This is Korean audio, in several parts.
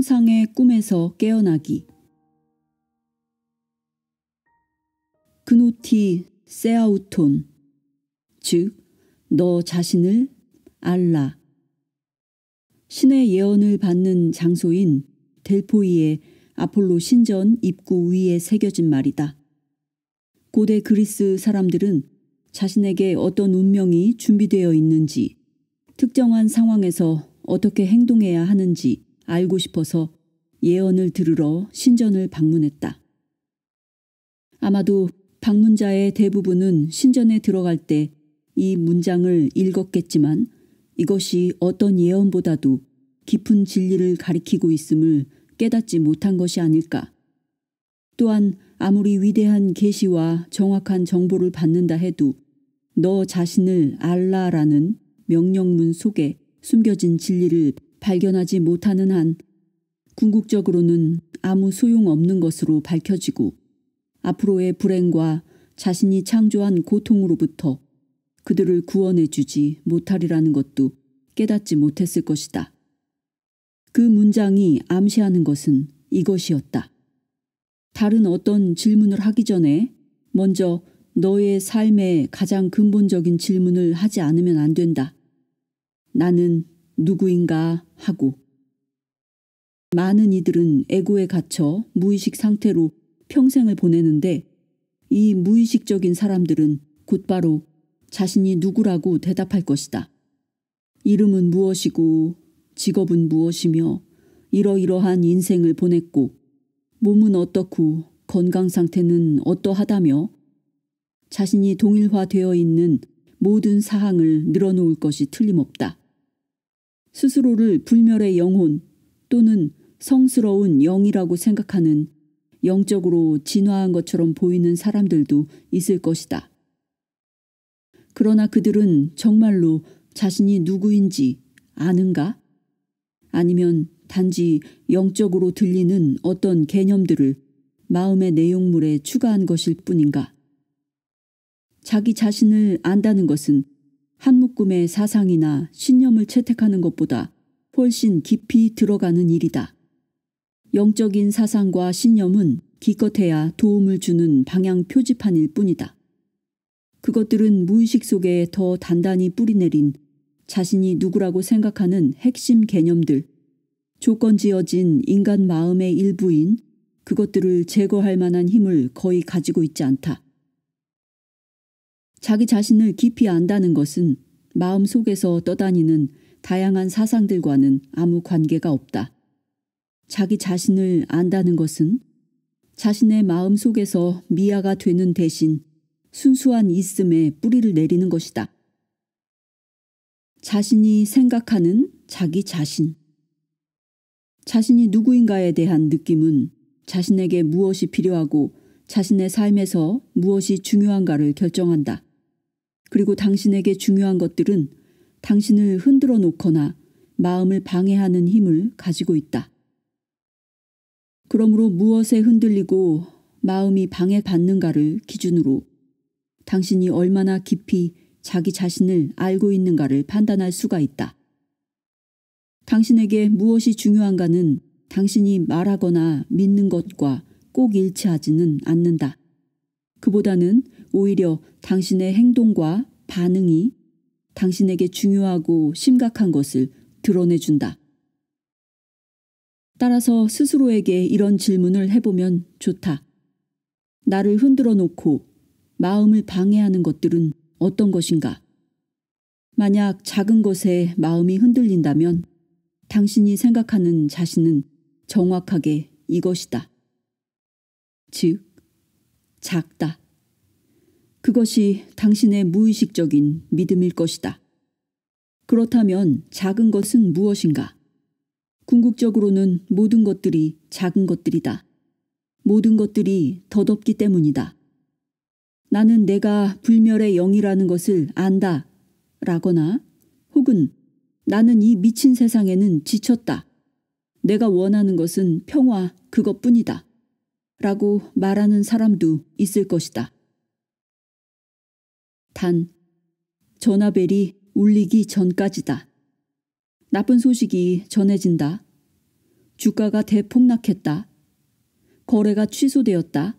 세상의 꿈에서 깨어나기. 그누티 세아우톤, 즉 너 자신을 알라. 신의 예언을 받는 장소인 델포이의 아폴로 신전 입구 위에 새겨진 말이다. 고대 그리스 사람들은 자신에게 어떤 운명이 준비되어 있는지, 특정한 상황에서 어떻게 행동해야 하는지 알고 싶어서 예언을 들으러 신전을 방문했다. 아마도 방문자의 대부분은 신전에 들어갈 때 이 문장을 읽었겠지만 이것이 어떤 예언보다도 깊은 진리를 가리키고 있음을 깨닫지 못한 것이 아닐까. 또한 아무리 위대한 계시와 정확한 정보를 받는다 해도 너 자신을 알라라는 명령문 속에 숨겨진 진리를 발견하지 못하는 한 궁극적으로는 아무 소용없는 것으로 밝혀지고 앞으로의 불행과 자신이 창조한 고통으로부터 그들을 구원해 주지 못하리라는 것도 깨닫지 못했을 것이다. 그 문장이 암시하는 것은 이것이었다. 다른 어떤 질문을 하기 전에 먼저 너의 삶의 가장 근본적인 질문을 하지 않으면 안 된다. 나는 누구인가 하고. 많은 이들은 에고에 갇혀 무의식 상태로 평생을 보내는데 이 무의식적인 사람들은 곧바로 자신이 누구라고 대답할 것이다. 이름은 무엇이고 직업은 무엇이며 이러이러한 인생을 보냈고 몸은 어떻고 건강 상태는 어떠하다며 자신이 동일화되어 있는 모든 사항을 늘어놓을 것이 틀림없다. 스스로를 불멸의 영혼 또는 성스러운 영이라고 생각하는 영적으로 진화한 것처럼 보이는 사람들도 있을 것이다. 그러나 그들은 정말로 자신이 누구인지 아는가? 아니면 단지 영적으로 들리는 어떤 개념들을 마음의 내용물에 추가한 것일 뿐인가? 자기 자신을 안다는 것은 한 묶음의 사상이나 신념을 채택하는 것보다 훨씬 깊이 들어가는 일이다. 영적인 사상과 신념은 기껏해야 도움을 주는 방향 표지판일 뿐이다. 그것들은 무의식 속에 더 단단히 뿌리내린 자신이 누구라고 생각하는 핵심 개념들, 조건지어진 인간 마음의 일부인 그것들을 제거할 만한 힘을 거의 가지고 있지 않다. 자기 자신을 깊이 안다는 것은 마음 속에서 떠다니는 다양한 사상들과는 아무 관계가 없다. 자기 자신을 안다는 것은 자신의 마음 속에서 미아가 되는 대신 순수한 있음에 뿌리를 내리는 것이다. 자신이 생각하는 자기 자신. 자신이 누구인가에 대한 느낌은 자신에게 무엇이 필요하고 자신의 삶에서 무엇이 중요한가를 결정한다. 그리고 당신에게 중요한 것들은 당신을 흔들어 놓거나 마음을 방해하는 힘을 가지고 있다. 그러므로 무엇에 흔들리고 마음이 방해받는가를 기준으로 당신이 얼마나 깊이 자기 자신을 알고 있는가를 판단할 수가 있다. 당신에게 무엇이 중요한가는 당신이 말하거나 믿는 것과 꼭 일치하지는 않는다. 그보다는 오히려 당신의 행동과 반응이 당신에게 중요하고 심각한 것을 드러내준다. 따라서 스스로에게 이런 질문을 해보면 좋다. 나를 흔들어 놓고 마음을 방해하는 것들은 어떤 것인가? 만약 작은 것에 마음이 흔들린다면 당신이 생각하는 자신은 정확하게 이것이다. 즉, 작다. 그것이 당신의 무의식적인 믿음일 것이다. 그렇다면 작은 것은 무엇인가? 궁극적으로는 모든 것들이 작은 것들이다. 모든 것들이 덧없기 때문이다. 나는 내가 불멸의 영이라는 것을 안다 라거나 혹은 나는 이 미친 세상에는 지쳤다. 내가 원하는 것은 평화 그것뿐이다 라고 말하는 사람도 있을 것이다. 단, 전화벨이 울리기 전까지다. 나쁜 소식이 전해진다. 주가가 대폭락했다. 거래가 취소되었다.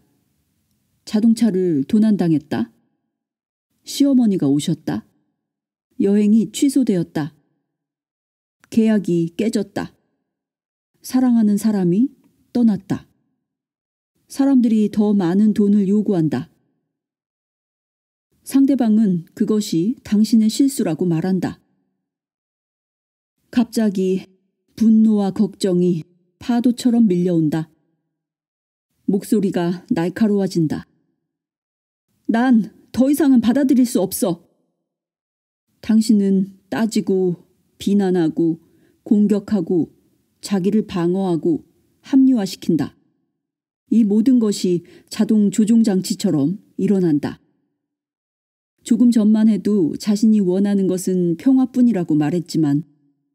자동차를 도난당했다. 시어머니가 오셨다. 여행이 취소되었다. 계약이 깨졌다. 사랑하는 사람이 떠났다. 사람들이 더 많은 돈을 요구한다. 상대방은 그것이 당신의 실수라고 말한다. 갑자기 분노와 걱정이 파도처럼 밀려온다. 목소리가 날카로워진다. 난 더 이상은 받아들일 수 없어. 당신은 따지고 비난하고 공격하고 자기를 방어하고 합리화시킨다. 이 모든 것이 자동 조종장치처럼 일어난다. 조금 전만 해도 자신이 원하는 것은 평화뿐이라고 말했지만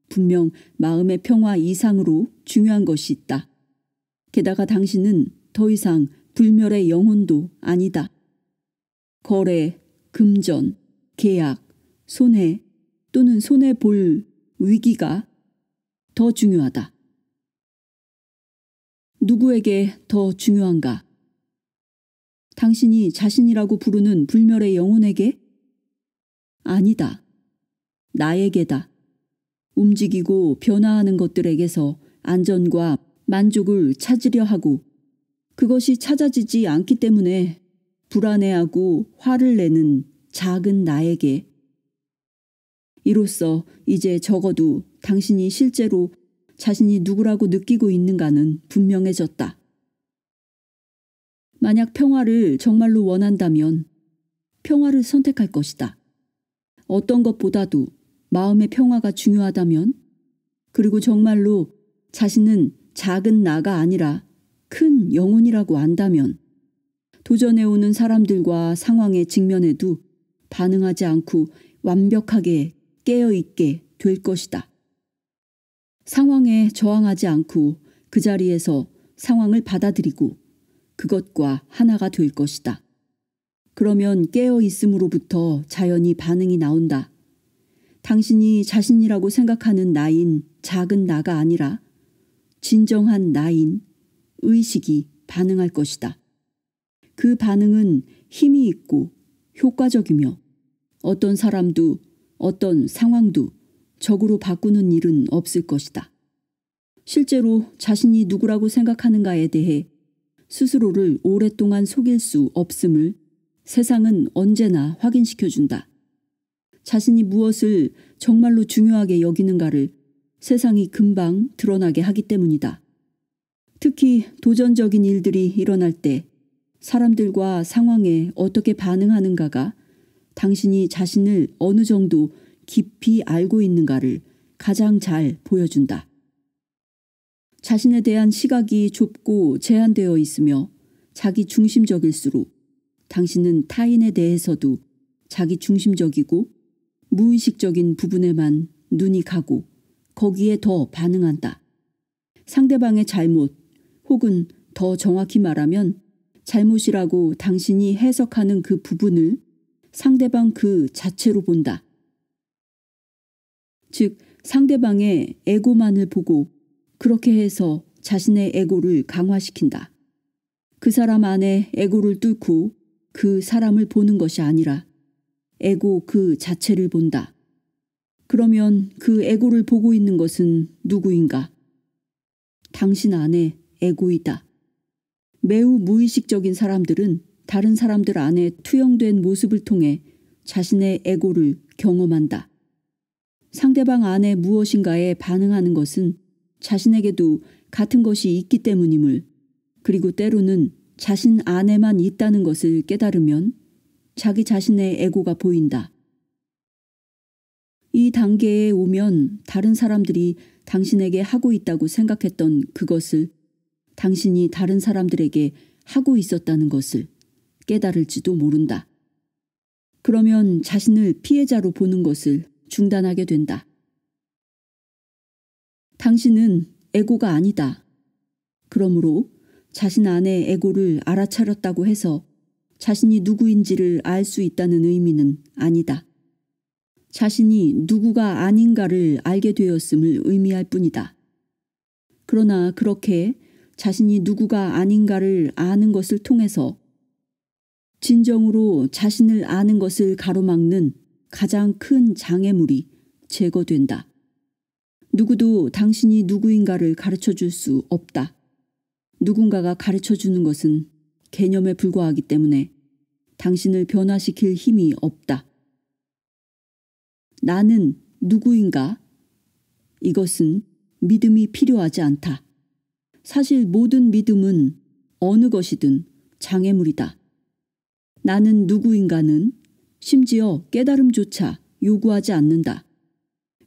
분명 마음의 평화 이상으로 중요한 것이 있다. 게다가 당신은 더 이상 불멸의 영혼도 아니다. 거래, 금전, 계약, 손해 또는 손해볼 위기가 더 중요하다. 누구에게 더 중요한가? 당신이 자신이라고 부르는 불멸의 영혼에게? 아니다. 나에게다. 움직이고 변화하는 것들에게서 안전과 만족을 찾으려 하고 그것이 찾아지지 않기 때문에 불안해하고 화를 내는 작은 나에게. 이로써 이제 적어도 당신이 실제로 자신이 누구라고 느끼고 있는가는 분명해졌다. 만약 평화를 정말로 원한다면 평화를 선택할 것이다. 어떤 것보다도 마음의 평화가 중요하다면, 그리고 정말로 자신은 작은 나가 아니라 큰 영혼이라고 안다면 도전해오는 사람들과 상황에 직면해도 반응하지 않고 완벽하게 깨어있게 될 것이다. 상황에 저항하지 않고 그 자리에서 상황을 받아들이고 그것과 하나가 될 것이다. 그러면 깨어있음으로부터 자연히 반응이 나온다. 당신이 자신이라고 생각하는 나인 작은 나가 아니라 진정한 나인 의식이 반응할 것이다. 그 반응은 힘이 있고 효과적이며 어떤 사람도 어떤 상황도 적으로 바꾸는 일은 없을 것이다. 실제로 자신이 누구라고 생각하는가에 대해 스스로를 오랫동안 속일 수 없음을 세상은 언제나 확인시켜준다. 자신이 무엇을 정말로 중요하게 여기는가를 세상이 금방 드러나게 하기 때문이다. 특히 도전적인 일들이 일어날 때 사람들과 상황에 어떻게 반응하는가가 당신이 자신을 어느 정도 깊이 알고 있는가를 가장 잘 보여준다. 자신에 대한 시각이 좁고 제한되어 있으며 자기 중심적일수록 당신은 타인에 대해서도 자기 중심적이고 무의식적인 부분에만 눈이 가고 거기에 더 반응한다. 상대방의 잘못 혹은 더 정확히 말하면 잘못이라고 당신이 해석하는 그 부분을 상대방 그 자체로 본다. 즉 상대방의 에고만을 보고 그렇게 해서 자신의 에고를 강화시킨다. 그 사람 안에 에고를 뚫고 그 사람을 보는 것이 아니라 에고 그 자체를 본다. 그러면 그 에고를 보고 있는 것은 누구인가? 당신 안에 에고이다. 매우 무의식적인 사람들은 다른 사람들 안에 투영된 모습을 통해 자신의 에고를 경험한다. 상대방 안에 무엇인가에 반응하는 것은 자신에게도 같은 것이 있기 때문임을, 그리고 때로는 자신 안에만 있다는 것을 깨달으면 자기 자신의 에고가 보인다. 이 단계에 오면 다른 사람들이 당신에게 하고 있다고 생각했던 그것을 당신이 다른 사람들에게 하고 있었다는 것을 깨달을지도 모른다. 그러면 자신을 피해자로 보는 것을 중단하게 된다. 당신은 에고가 아니다. 그러므로 자신 안의 에고를 알아차렸다고 해서 자신이 누구인지를 알 수 있다는 의미는 아니다. 자신이 누구가 아닌가를 알게 되었음을 의미할 뿐이다. 그러나 그렇게 자신이 누구가 아닌가를 아는 것을 통해서 진정으로 자신을 아는 것을 가로막는 가장 큰 장애물이 제거된다. 누구도 당신이 누구인가를 가르쳐 줄 수 없다. 누군가가 가르쳐 주는 것은 개념에 불과하기 때문에 당신을 변화시킬 힘이 없다. 나는 누구인가? 이것은 믿음이 필요하지 않다. 사실 모든 믿음은 어느 것이든 장애물이다. 나는 누구인가는 심지어 깨달음조차 요구하지 않는다.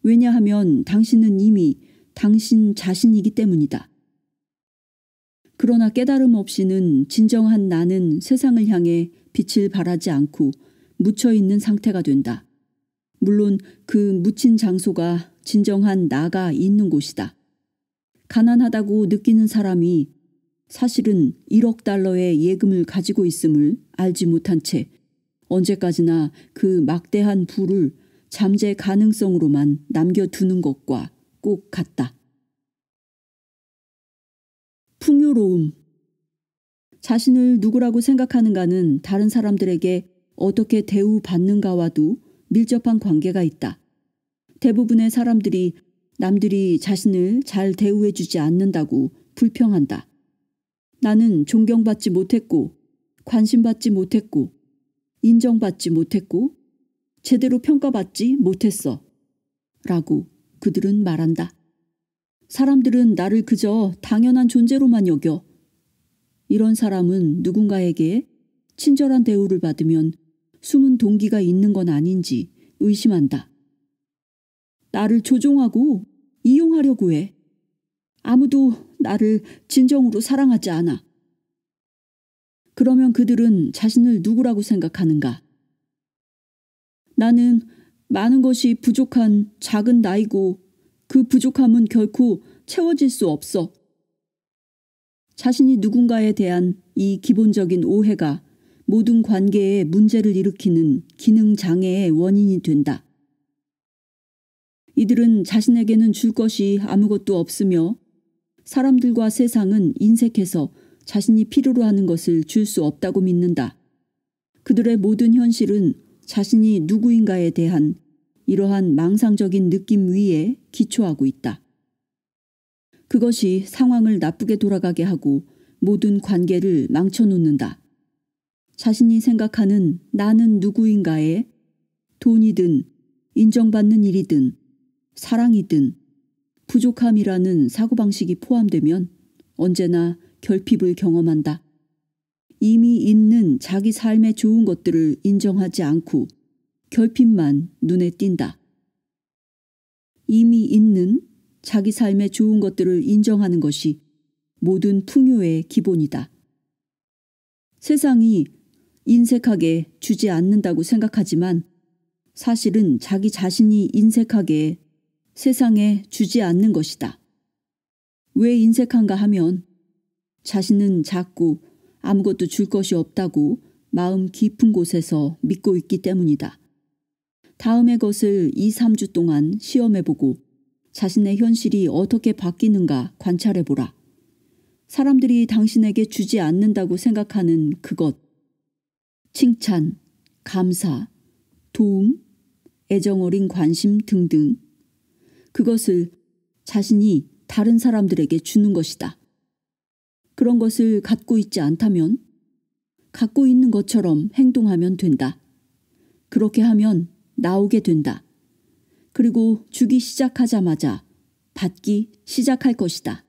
왜냐하면 당신은 이미 당신 자신이기 때문이다. 그러나 깨달음 없이는 진정한 나는 세상을 향해 빛을 발하지 않고 묻혀있는 상태가 된다. 물론 그 묻힌 장소가 진정한 나가 있는 곳이다. 가난하다고 느끼는 사람이 사실은 1억 달러의 예금을 가지고 있음을 알지 못한 채 언제까지나 그 막대한 부를 잠재 가능성으로만 남겨두는 것과 꼭 같다. 풍요로움. 자신을 누구라고 생각하는가는 다른 사람들에게 어떻게 대우받는가와도 밀접한 관계가 있다. 대부분의 사람들이 남들이 자신을 잘 대우해주지 않는다고 불평한다. 나는 존경받지 못했고, 관심받지 못했고, 인정받지 못했고, 제대로 평가받지 못했어. 라고 그들은 말한다. 사람들은 나를 그저 당연한 존재로만 여겨. 이런 사람은 누군가에게 친절한 대우를 받으면 숨은 동기가 있는 건 아닌지 의심한다. 나를 조종하고 이용하려고 해. 아무도 나를 진정으로 사랑하지 않아. 그러면 그들은 자신을 누구라고 생각하는가? 나는 많은 것이 부족한 작은 나이고 그 부족함은 결코 채워질 수 없어. 자신이 누군가에 대한 이 기본적인 오해가 모든 관계에 문제를 일으키는 기능 장애의 원인이 된다. 이들은 자신에게는 줄 것이 아무것도 없으며 사람들과 세상은 인색해서 자신이 필요로 하는 것을 줄 수 없다고 믿는다. 그들의 모든 현실은 자신이 누구인가에 대한 이러한 망상적인 느낌 위에 기초하고 있다. 그것이 상황을 나쁘게 돌아가게 하고 모든 관계를 망쳐놓는다. 자신이 생각하는 나는 누구인가에 돈이든 인정받는 일이든 사랑이든 부족함이라는 사고방식이 포함되면 언제나 결핍을 경험한다. 이미 있는 자기 삶의 좋은 것들을 인정하지 않고 결핍만 눈에 띈다. 이미 있는 자기 삶의 좋은 것들을 인정하는 것이 모든 풍요의 기본이다. 세상이 인색하게 주지 않는다고 생각하지만 사실은 자기 자신이 인색하게 세상에 주지 않는 것이다. 왜 인색한가 하면 자신은 작고 아무것도 줄 것이 없다고 마음 깊은 곳에서 믿고 있기 때문이다. 다음의 것을 2, 3주 동안 시험해보고 자신의 현실이 어떻게 바뀌는가 관찰해보라. 사람들이 당신에게 주지 않는다고 생각하는 그것, 칭찬, 감사, 도움, 애정어린 관심 등등, 그것을 자신이 다른 사람들에게 주는 것이다. 그런 것을 갖고 있지 않다면 갖고 있는 것처럼 행동하면 된다. 그렇게 하면 나오게 된다. 그리고 주기 시작하자마자 받기 시작할 것이다.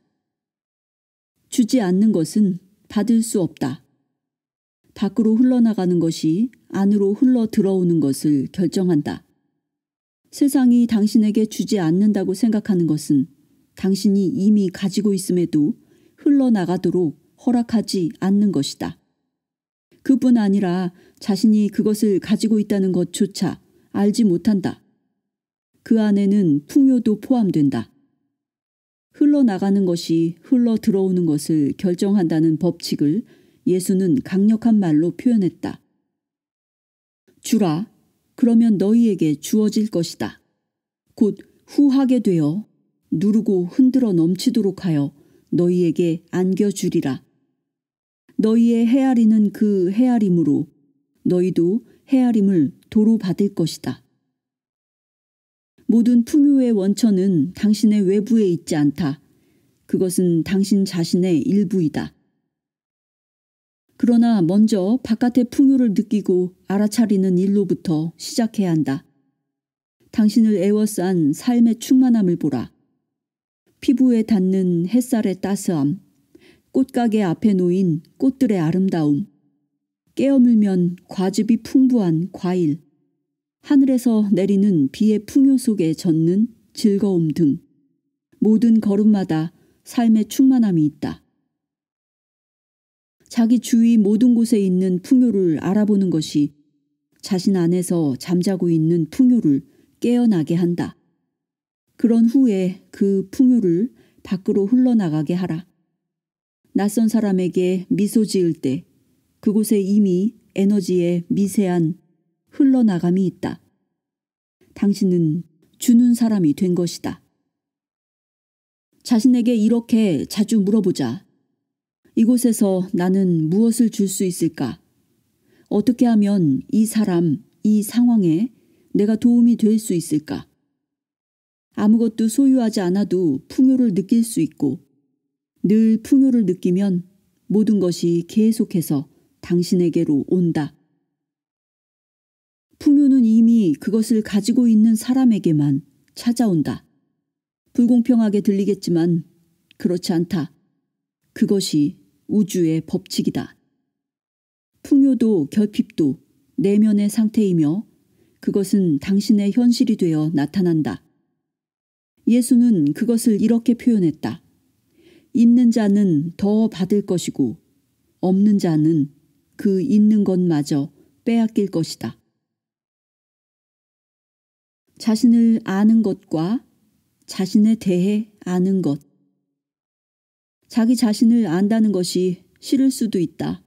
주지 않는 것은 받을 수 없다. 밖으로 흘러나가는 것이 안으로 흘러 들어오는 것을 결정한다. 세상이 당신에게 주지 않는다고 생각하는 것은 당신이 이미 가지고 있음에도 흘러나가도록 허락하지 않는 것이다. 그뿐 아니라 자신이 그것을 가지고 있다는 것조차 알지 못한다. 그 안에는 풍요도 포함된다. 흘러나가는 것이 흘러 들어오는 것을 결정한다는 법칙을 예수는 강력한 말로 표현했다. 주라, 그러면 너희에게 주어질 것이다. 곧 후하게 되어 누르고 흔들어 넘치도록 하여 너희에게 안겨주리라. 너희의 헤아리는 그 헤아림으로 너희도 헤아림을 도로 받을 것이다. 모든 풍요의 원천은 당신의 외부에 있지 않다. 그것은 당신 자신의 일부이다. 그러나 먼저 바깥의 풍요를 느끼고 알아차리는 일로부터 시작해야 한다. 당신을 애워싼 삶의 충만함을 보라. 피부에 닿는 햇살의 따스함, 꽃가게 앞에 놓인 꽃들의 아름다움, 깨어물면 과즙이 풍부한 과일, 하늘에서 내리는 비의 풍요 속에 젖는 즐거움 등 모든 걸음마다 삶의 충만함이 있다. 자기 주위 모든 곳에 있는 풍요를 알아보는 것이 자신 안에서 잠자고 있는 풍요를 깨어나게 한다. 그런 후에 그 풍요를 밖으로 흘러나가게 하라. 낯선 사람에게 미소 지을 때 그곳에 이미 에너지의 미세한 흘러나감이 있다. 당신은 주는 사람이 된 것이다. 자신에게 이렇게 자주 물어보자. 이곳에서 나는 무엇을 줄 수 있을까? 어떻게 하면 이 사람, 이 상황에 내가 도움이 될 수 있을까? 아무것도 소유하지 않아도 풍요를 느낄 수 있고 늘 풍요를 느끼면 모든 것이 계속해서 당신에게로 온다. 풍요는 이미 그것을 가지고 있는 사람에게만 찾아온다. 불공평하게 들리겠지만 그렇지 않다. 그것이 우주의 법칙이다. 풍요도 결핍도 내면의 상태이며 그것은 당신의 현실이 되어 나타난다. 예수는 그것을 이렇게 표현했다. 있는 자는 더 받을 것이고 없는 자는 그 있는 것마저 빼앗길 것이다. 자신을 아는 것과 자신에 대해 아는 것. 자기 자신을 안다는 것이 싫을 수도 있다.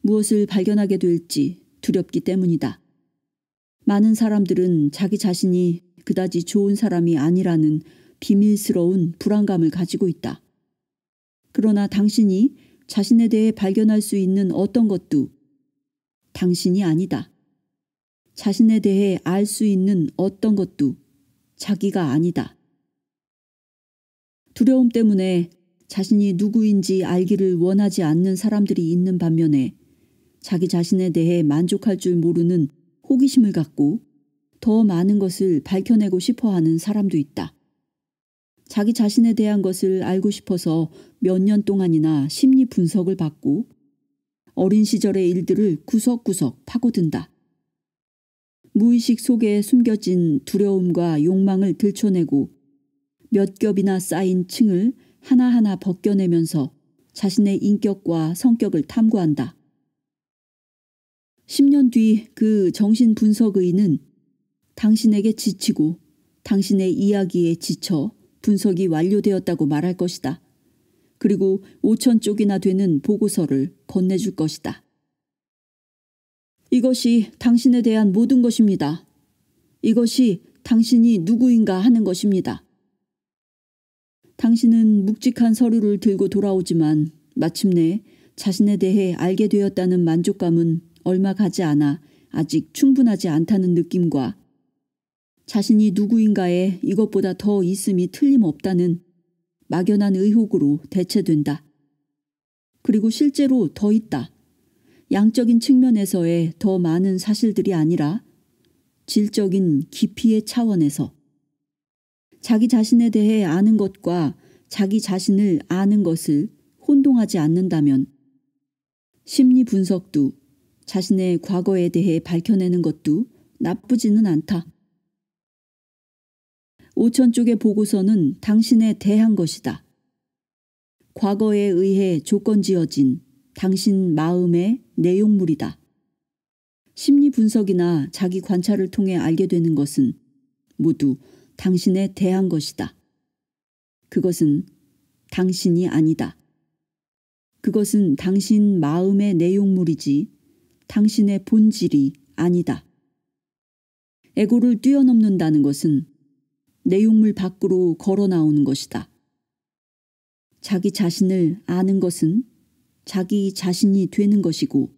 무엇을 발견하게 될지 두렵기 때문이다. 많은 사람들은 자기 자신이 그다지 좋은 사람이 아니라는 비밀스러운 불안감을 가지고 있다. 그러나 당신이 자신에 대해 발견할 수 있는 어떤 것도 당신이 아니다. 자신에 대해 알 수 있는 어떤 것도 자기가 아니다. 두려움 때문에 자신이 누구인지 알기를 원하지 않는 사람들이 있는 반면에 자기 자신에 대해 만족할 줄 모르는 호기심을 갖고 더 많은 것을 밝혀내고 싶어하는 사람도 있다. 자기 자신에 대한 것을 알고 싶어서 몇 년 동안이나 심리 분석을 받고 어린 시절의 일들을 구석구석 파고든다. 무의식 속에 숨겨진 두려움과 욕망을 들춰내고 몇 겹이나 쌓인 층을 하나하나 벗겨내면서 자신의 인격과 성격을 탐구한다. 10년 뒤 그 정신분석의는 당신에게 지치고 당신의 이야기에 지쳐 분석이 완료되었다고 말할 것이다. 그리고 5,000쪽이나 되는 보고서를 건네줄 것이다. 이것이 당신에 대한 모든 것입니다. 이것이 당신이 누구인가 하는 것입니다. 당신은 묵직한 서류를 들고 돌아오지만 마침내 자신에 대해 알게 되었다는 만족감은 얼마 가지 않아 아직 충분하지 않다는 느낌과 자신이 누구인가에 이것보다 더 있음이 틀림없다는 막연한 의혹으로 대체된다. 그리고 실제로 더 있다. 양적인 측면에서의 더 많은 사실들이 아니라 질적인 깊이의 차원에서 자기 자신에 대해 아는 것과 자기 자신을 아는 것을 혼동하지 않는다면 심리 분석도 자신의 과거에 대해 밝혀내는 것도 나쁘지는 않다. 5,000쪽의 보고서는 당신에 대한 것이다. 과거에 의해 조건지어진 당신 마음의 내용물이다. 심리 분석이나 자기 관찰을 통해 알게 되는 것은 모두 당신에 대한 것이다. 그것은 당신이 아니다. 그것은 당신 마음의 내용물이지 당신의 본질이 아니다. 에고를 뛰어넘는다는 것은 내용물 밖으로 걸어 나오는 것이다. 자기 자신을 아는 것은 자기 자신이 되는 것이고,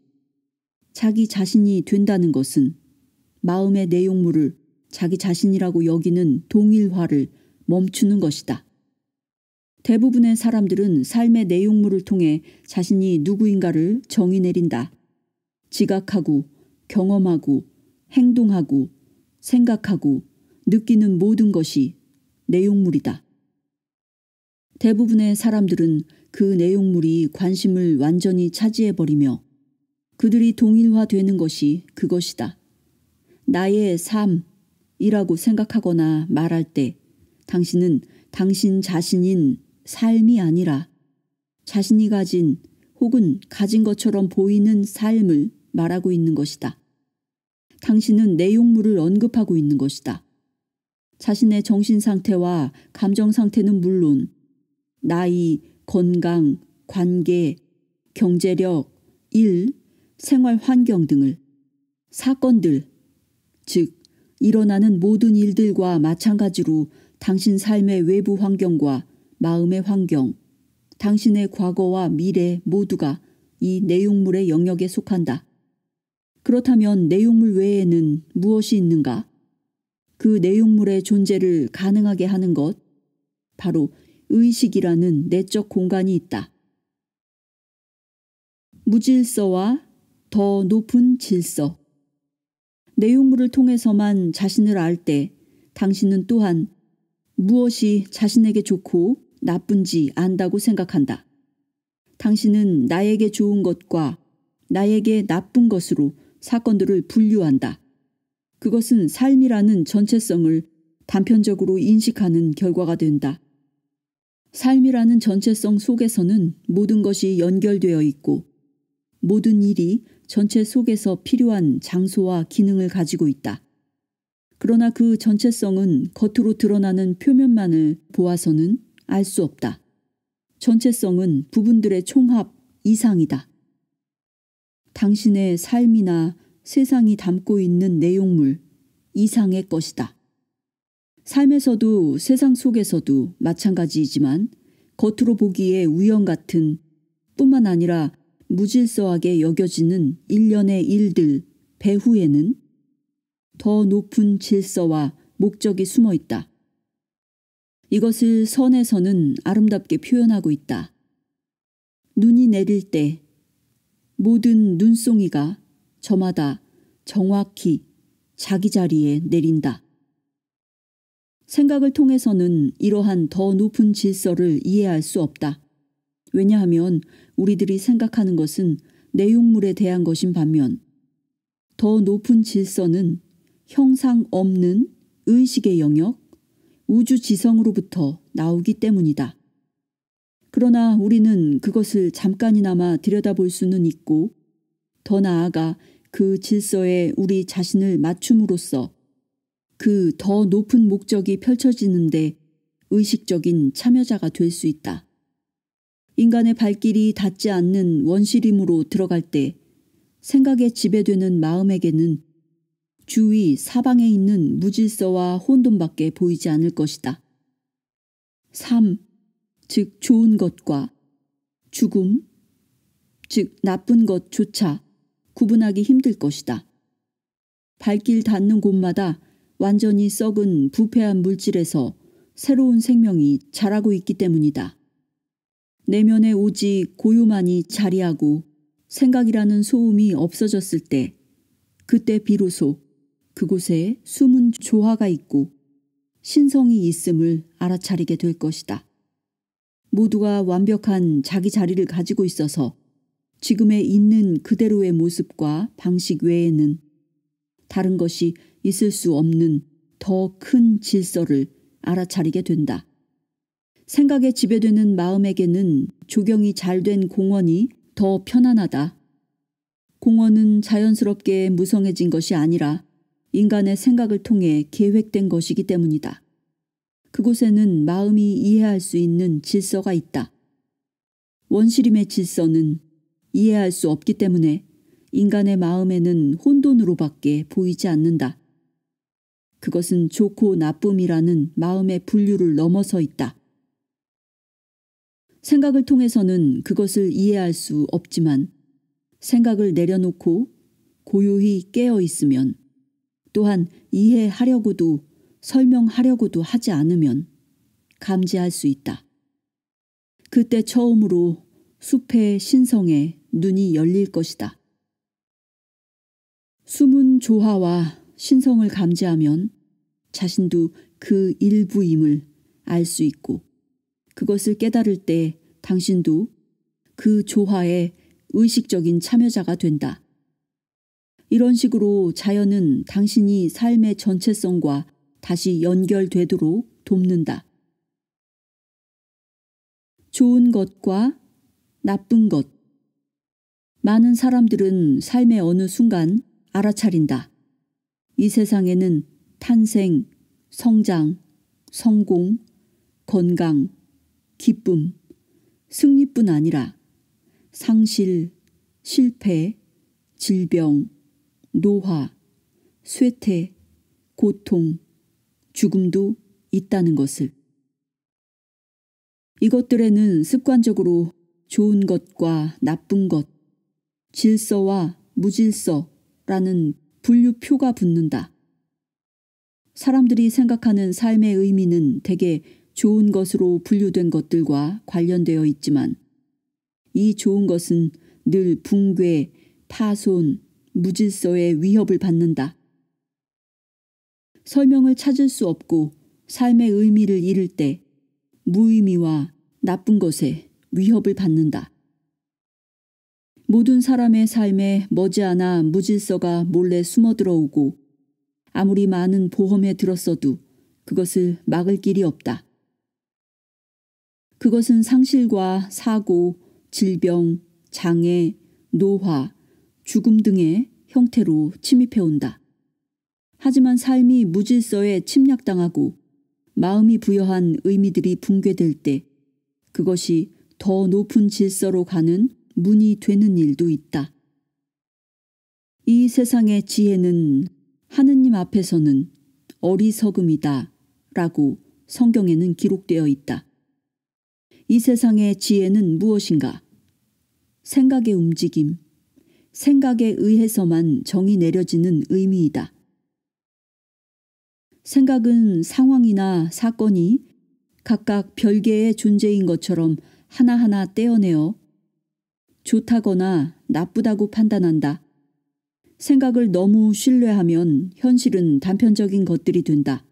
자기 자신이 된다는 것은 마음의 내용물을 자기 자신이라고 여기는 동일화를 멈추는 것이다. 대부분의 사람들은 삶의 내용물을 통해 자신이 누구인가를 정의 내린다. 지각하고 경험하고 행동하고 생각하고 느끼는 모든 것이 내용물이다. 대부분의 사람들은 그 내용물이 관심을 완전히 차지해버리며 그들이 동일화되는 것이 그것이다. 나의 삶이라고 생각하거나 말할 때 당신은 당신 자신인 삶이 아니라 자신이 가진 혹은 가진 것처럼 보이는 삶을 말하고 있는 것이다. 당신은 내용물을 언급하고 있는 것이다. 자신의 정신 상태와 감정 상태는 물론 나이, 건강, 관계, 경제력, 일, 생활 환경 등을 사건들, 즉 일어나는 모든 일들과 마찬가지로 당신 삶의 외부 환경과 마음의 환경, 당신의 과거와 미래 모두가 이 내용물의 영역에 속한다. 그렇다면 내용물 외에는 무엇이 있는가? 그 내용물의 존재를 가능하게 하는 것, 바로 의식이라는 내적 공간이 있다. 무질서와 더 높은 질서. 내용물을 통해서만 자신을 알 때 당신은 또한 무엇이 자신에게 좋고 나쁜지 안다고 생각한다. 당신은 나에게 좋은 것과 나에게 나쁜 것으로 사건들을 분류한다. 그것은 삶이라는 전체성을 단편적으로 인식하는 결과가 된다. 삶이라는 전체성 속에서는 모든 것이 연결되어 있고 모든 일이 전체 속에서 필요한 장소와 기능을 가지고 있다. 그러나 그 전체성은 겉으로 드러나는 표면만을 보아서는 알 수 없다. 전체성은 부분들의 총합 이상이다. 당신의 삶이나 세상이 담고 있는 내용물 이상의 것이다. 삶에서도 세상 속에서도 마찬가지이지만 겉으로 보기에 우연 같은 뿐만 아니라 무질서하게 여겨지는 일련의 일들 배후에는 더 높은 질서와 목적이 숨어 있다. 이것을 선에서는 아름답게 표현하고 있다. 눈이 내릴 때 모든 눈송이가 저마다 정확히 자기 자리에 내린다. 생각을 통해서는 이러한 더 높은 질서를 이해할 수 없다. 왜냐하면 우리들이 생각하는 것은 내용물에 대한 것인 반면 더 높은 질서는 형상 없는 의식의 영역, 우주지성으로부터 나오기 때문이다. 그러나 우리는 그것을 잠깐이나마 들여다볼 수는 있고 더 나아가 그 질서에 우리 자신을 맞춤으로써 그 더 높은 목적이 펼쳐지는데 의식적인 참여자가 될 수 있다. 인간의 발길이 닿지 않는 원시림으로 들어갈 때 생각에 지배되는 마음에게는 주위 사방에 있는 무질서와 혼돈밖에 보이지 않을 것이다. 삶, 즉 좋은 것과 죽음, 즉 나쁜 것조차 구분하기 힘들 것이다. 발길 닿는 곳마다 완전히 썩은 부패한 물질에서 새로운 생명이 자라고 있기 때문이다. 내면에 오직 고요만이 자리하고 생각이라는 소음이 없어졌을 때 그때 비로소 그곳에 숨은 조화가 있고 신성이 있음을 알아차리게 될 것이다. 모두가 완벽한 자기 자리를 가지고 있어서 지금에 있는 그대로의 모습과 방식 외에는 다른 것이 있을 수 없는 더 큰 질서를 알아차리게 된다. 생각에 지배되는 마음에게는 조경이 잘 된 공원이 더 편안하다. 공원은 자연스럽게 무성해진 것이 아니라 인간의 생각을 통해 계획된 것이기 때문이다. 그곳에는 마음이 이해할 수 있는 질서가 있다. 원시림의 질서는 이해할 수 없기 때문에 인간의 마음에는 혼돈으로밖에 보이지 않는다. 그것은 좋고 나쁨이라는 마음의 분류를 넘어서 있다. 생각을 통해서는 그것을 이해할 수 없지만 생각을 내려놓고 고요히 깨어 있으면 또한 이해하려고도 설명하려고도 하지 않으면 감지할 수 있다. 그때 처음으로 숲의 신성에 눈이 열릴 것이다. 숨은 조화와 신성을 감지하면 자신도 그 일부임을 알 수 있고 그것을 깨달을 때 당신도 그 조화의 의식적인 참여자가 된다. 이런 식으로 자연은 당신이 삶의 전체성과 다시 연결되도록 돕는다. 좋은 것과 나쁜 것. 많은 사람들은 삶의 어느 순간 알아차린다. 이 세상에는 탄생, 성장, 성공, 건강, 기쁨, 승리뿐 아니라 상실, 실패, 질병, 노화, 쇠퇴, 고통, 죽음도 있다는 것을. 이것들에는 습관적으로 좋은 것과 나쁜 것, 질서와 무질서라는 분류표가 붙는다. 사람들이 생각하는 삶의 의미는 대개 좋은 것으로 분류된 것들과 관련되어 있지만 이 좋은 것은 늘 붕괴, 파손, 무질서의 위협을 받는다. 설명을 찾을 수 없고 삶의 의미를 잃을 때 무의미와 나쁜 것에 위협을 받는다. 모든 사람의 삶에 머지않아 무질서가 몰래 숨어 들어오고 아무리 많은 보험에 들었어도 그것을 막을 길이 없다. 그것은 상실과 사고, 질병, 장애, 노화, 죽음 등의 형태로 침입해온다. 하지만 삶이 무질서에 침략당하고 마음이 부여한 의미들이 붕괴될 때 그것이 더 높은 질서로 가는 문이 되는 일도 있다. 이 세상의 지혜는 하느님 앞에서는 어리석음이다 라고 성경에는 기록되어 있다. 이 세상의 지혜는 무엇인가? 생각의 움직임, 생각에 의해서만 정이 내려지는 의미이다. 생각은 상황이나 사건이 각각 별개의 존재인 것처럼 하나하나 떼어내어 좋다거나 나쁘다고 판단한다. 생각을 너무 신뢰하면 현실은 단편적인 것들이 된다.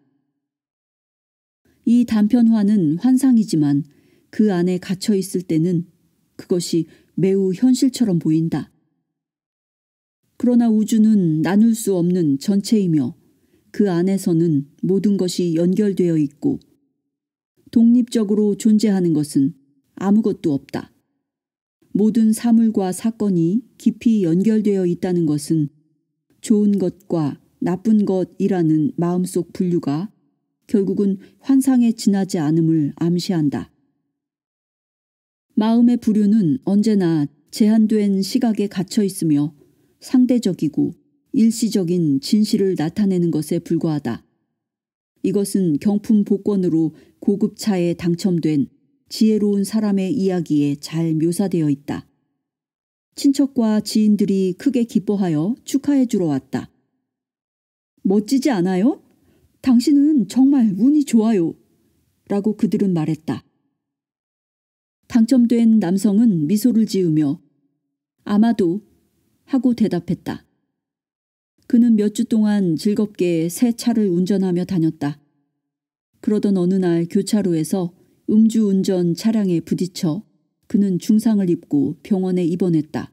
이 단편화는 환상이지만 그 안에 갇혀 있을 때는 그것이 매우 현실처럼 보인다. 그러나 우주는 나눌 수 없는 전체이며 그 안에서는 모든 것이 연결되어 있고 독립적으로 존재하는 것은 아무것도 없다. 모든 사물과 사건이 깊이 연결되어 있다는 것은 좋은 것과 나쁜 것이라는 마음속 분류가 결국은 환상에 지나지 않음을 암시한다. 마음의 부류는 언제나 제한된 시각에 갇혀 있으며 상대적이고 일시적인 진실을 나타내는 것에 불과하다. 이것은 경품 복권으로 고급 차에 당첨된 지혜로운 사람의 이야기에 잘 묘사되어 있다. 친척과 지인들이 크게 기뻐하여 축하해 주러 왔다. 멋지지 않아요? 당신은 정말 운이 좋아요. 라고 그들은 말했다. 당첨된 남성은 미소를 지으며 아마도 하고 대답했다. 그는 몇 주 동안 즐겁게 새 차를 운전하며 다녔다. 그러던 어느 날 교차로에서 음주운전 차량에 부딪혀 그는 중상을 입고 병원에 입원했다.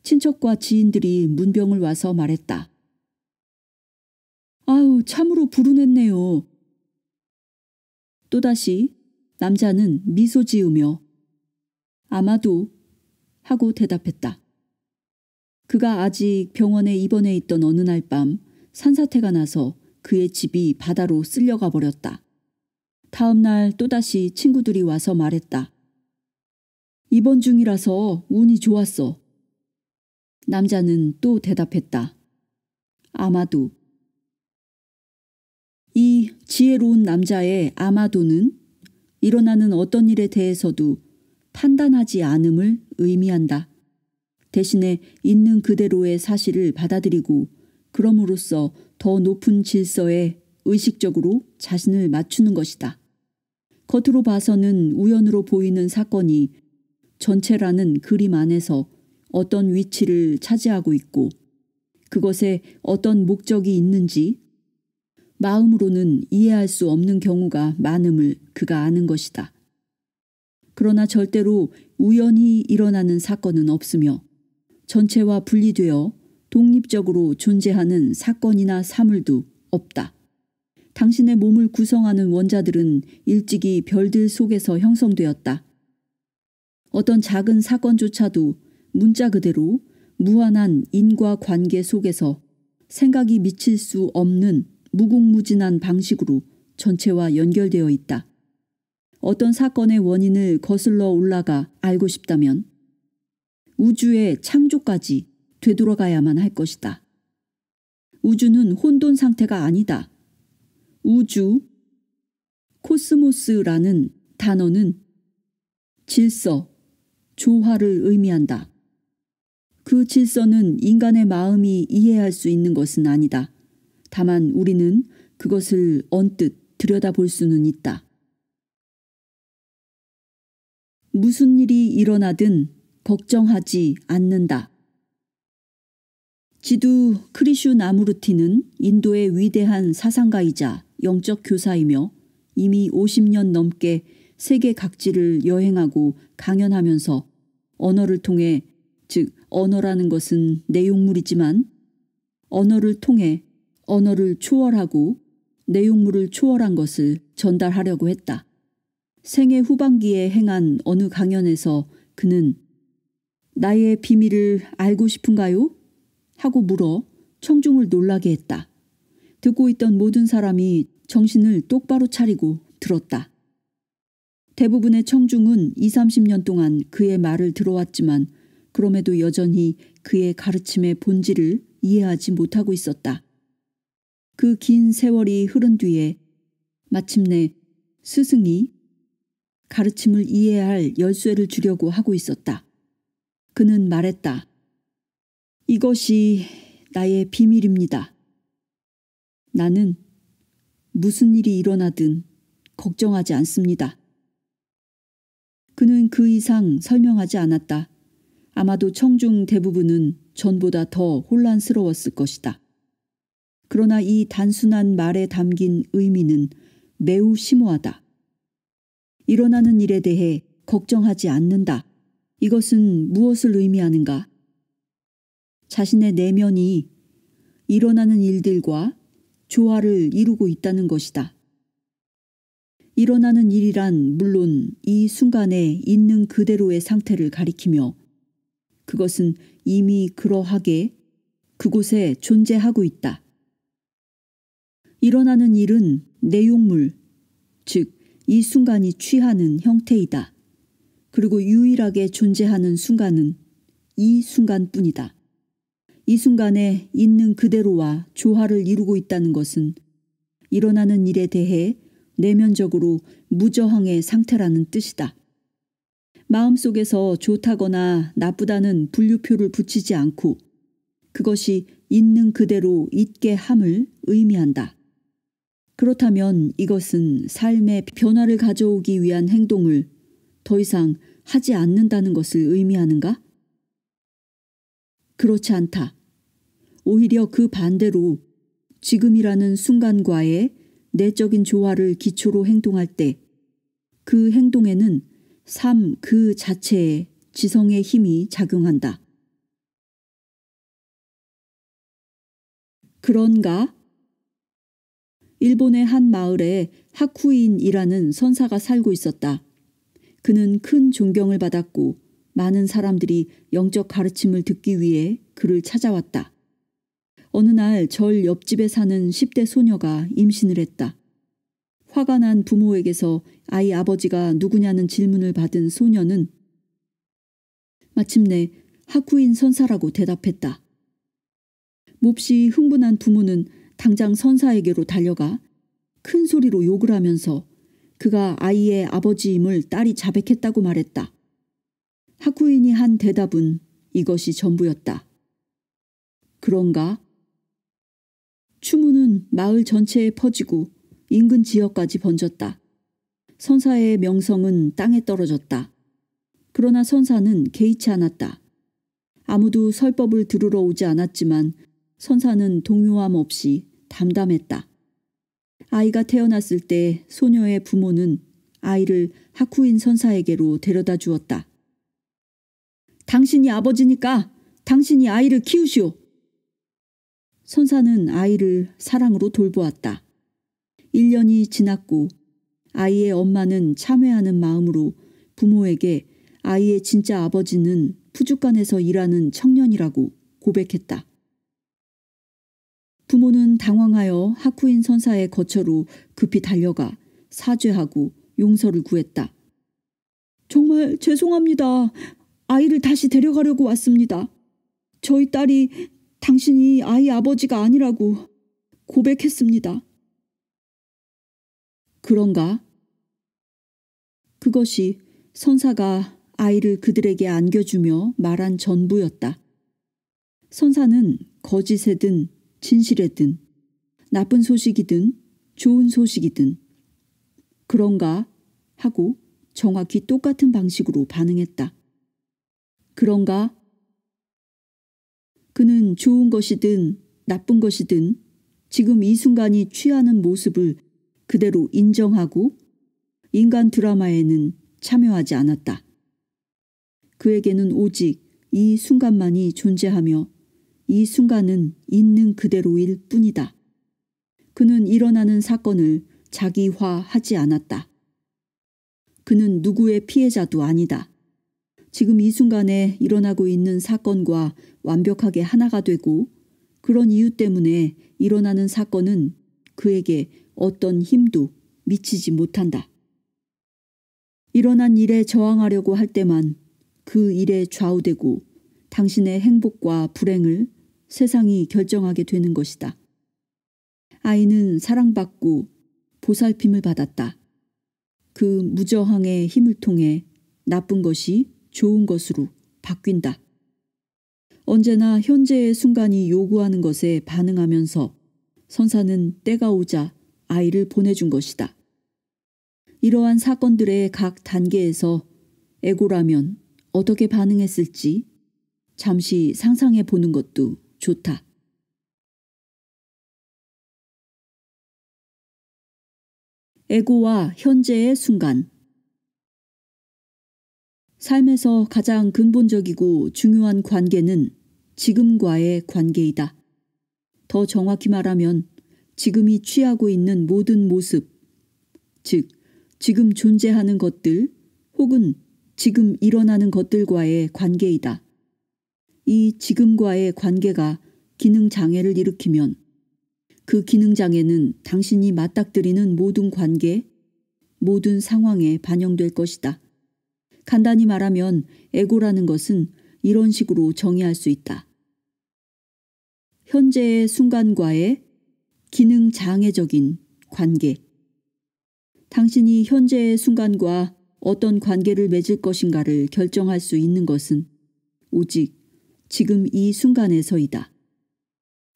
친척과 지인들이 문병을 와서 말했다. 아유, 참으로 불운했네요. 또다시 남자는 미소 지으며 아마도 하고 대답했다. 그가 아직 병원에 입원해 있던 어느 날 밤 산사태가 나서 그의 집이 바다로 쓸려가 버렸다. 다음 날 또다시 친구들이 와서 말했다. 입원 중이라서 운이 좋았어. 남자는 또 대답했다. 아마도. 이 지혜로운 남자의 아마도는 일어나는 어떤 일에 대해서도 판단하지 않음을 의미한다. 대신에 있는 그대로의 사실을 받아들이고 그럼으로써 더 높은 질서에 의식적으로 자신을 맞추는 것이다. 겉으로 봐서는 우연으로 보이는 사건이 전체라는 그림 안에서 어떤 위치를 차지하고 있고 그것에 어떤 목적이 있는지 마음으로는 이해할 수 없는 경우가 많음을 그가 아는 것이다. 그러나 절대로 우연히 일어나는 사건은 없으며 전체와 분리되어 독립적으로 존재하는 사건이나 사물도 없다. 당신의 몸을 구성하는 원자들은 일찍이 별들 속에서 형성되었다. 어떤 작은 사건조차도 문자 그대로 무한한 인과관계 속에서 생각이 미칠 수 없는 무궁무진한 방식으로 전체와 연결되어 있다. 어떤 사건의 원인을 거슬러 올라가 알고 싶다면 우주의 창조까지 되돌아가야만 할 것이다. 우주는 혼돈 상태가 아니다. 우주, 코스모스라는 단어는 질서, 조화를 의미한다. 그 질서는 인간의 마음이 이해할 수 있는 것은 아니다. 다만 우리는 그것을 언뜻 들여다볼 수는 있다. 무슨 일이 일어나든 걱정하지 않는다. 지두 크리슈 나무르티는 인도의 위대한 사상가이자 영적 교사이며 이미 50년 넘게 세계 각지를 여행하고 강연하면서 언어를 통해, 즉 언어라는 것은 내용물이지만 언어를 통해 언어를 초월하고 내용물을 초월한 것을 전달하려고 했다. 생애 후반기에 행한 어느 강연에서 그는 나의 비밀을 알고 싶은가요? 하고 물어 청중을 놀라게 했다. 듣고 있던 모든 사람이 정신을 똑바로 차리고 들었다. 대부분의 청중은 20-30년 동안 그의 말을 들어왔지만 그럼에도 여전히 그의 가르침의 본질을 이해하지 못하고 있었다. 그 긴 세월이 흐른 뒤에 마침내 스승이 가르침을 이해할 열쇠를 주려고 하고 있었다. 그는 말했다. 이것이 나의 비밀입니다. 나는 무슨 일이 일어나든 걱정하지 않습니다. 그는 그 이상 설명하지 않았다. 아마도 청중 대부분은 전보다 더 혼란스러웠을 것이다. 그러나 이 단순한 말에 담긴 의미는 매우 심오하다. 일어나는 일에 대해 걱정하지 않는다. 이것은 무엇을 의미하는가? 자신의 내면이 일어나는 일들과 조화를 이루고 있다는 것이다. 일어나는 일이란 물론 이 순간에 있는 그대로의 상태를 가리키며 그것은 이미 그러하게 그곳에 존재하고 있다. 일어나는 일은 내용물, 즉 이 순간이 취하는 형태이다. 그리고 유일하게 존재하는 순간은 이 순간뿐이다. 이 순간에 있는 그대로와 조화를 이루고 있다는 것은 일어나는 일에 대해 내면적으로 무저항의 상태라는 뜻이다. 마음속에서 좋다거나 나쁘다는 분류표를 붙이지 않고 그것이 있는 그대로 있게 함을 의미한다. 그렇다면 이것은 삶의 변화를 가져오기 위한 행동을 더 이상 하지 않는다는 것을 의미하는가? 그렇지 않다. 오히려 그 반대로 지금이라는 순간과의 내적인 조화를 기초로 행동할 때 그 행동에는 삶 그 자체에 지성의 힘이 작용한다. 그런가? 일본의 한 마을에 하쿠인이라는 선사가 살고 있었다. 그는 큰 존경을 받았고 많은 사람들이 영적 가르침을 듣기 위해 그를 찾아왔다. 어느 날 절 옆집에 사는 10대 소녀가 임신을 했다. 화가 난 부모에게서 아이 아버지가 누구냐는 질문을 받은 소녀는 마침내 하쿠인 선사라고 대답했다. 몹시 흥분한 부모는 당장 선사에게로 달려가 큰 소리로 욕을 하면서 그가 아이의 아버지임을 딸이 자백했다고 말했다. 하쿠인이 한 대답은 이것이 전부였다. 그런가? 추문은 마을 전체에 퍼지고 인근 지역까지 번졌다. 선사의 명성은 땅에 떨어졌다. 그러나 선사는 개의치 않았다. 아무도 설법을 들으러 오지 않았지만 선사는 동요함 없이 담담했다. 아이가 태어났을 때 소녀의 부모는 아이를 하쿠인 선사에게로 데려다 주었다. 당신이 아버지니까 당신이 아이를 키우시오. 선사는 아이를 사랑으로 돌보았다. 1년이 지났고 아이의 엄마는 참회하는 마음으로 부모에게 아이의 진짜 아버지는 푸주간에서 일하는 청년이라고 고백했다. 부모는 당황하여 하쿠인 선사의 거처로 급히 달려가 사죄하고 용서를 구했다. 정말 죄송합니다. 아이를 다시 데려가려고 왔습니다. 저희 딸이 당신이 아이 아버지가 아니라고 고백했습니다. 그런가? 그것이 선사가 아이를 그들에게 안겨주며 말한 전부였다. 선사는 거짓이든 진실이든 나쁜 소식이든 좋은 소식이든 그런가 하고 정확히 똑같은 방식으로 반응했다. 그런가? 그는 좋은 것이든 나쁜 것이든 지금 이 순간이 취하는 모습을 그대로 인정하고 인간 드라마에는 참여하지 않았다. 그에게는 오직 이 순간만이 존재하며 이 순간은 있는 그대로일 뿐이다. 그는 일어나는 사건을 자기화하지 않았다. 그는 누구의 피해자도 아니다. 지금 이 순간에 일어나고 있는 사건과 완벽하게 하나가 되고 그런 이유 때문에 일어나는 사건은 그에게 어떤 힘도 미치지 못한다. 일어난 일에 저항하려고 할 때만 그 일에 좌우되고 당신의 행복과 불행을 세상이 결정하게 되는 것이다. 아이는 사랑받고 보살핌을 받았다. 그 무저항의 힘을 통해 나쁜 것이 좋은 것으로 바뀐다. 언제나 현재의 순간이 요구하는 것에 반응하면서 선사는 때가 오자 아이를 보내준 것이다. 이러한 사건들의 각 단계에서 에고라면 어떻게 반응했을지 잠시 상상해 보는 것도 좋다. 에고와 현재의 순간. 삶에서 가장 근본적이고 중요한 관계는 지금과의 관계이다. 더 정확히 말하면 지금이 취하고 있는 모든 모습, 즉 지금 존재하는 것들 혹은 지금 일어나는 것들과의 관계이다. 이 지금과의 관계가 기능장애를 일으키면 그 기능장애는 당신이 맞닥뜨리는 모든 관계, 모든 상황에 반영될 것이다. 간단히 말하면 에고라는 것은 이런 식으로 정의할 수 있다. 현재의 순간과의 기능장애적인 관계. 당신이 현재의 순간과 어떤 관계를 맺을 것인가를 결정할 수 있는 것은 오직 지금 이 순간에서이다.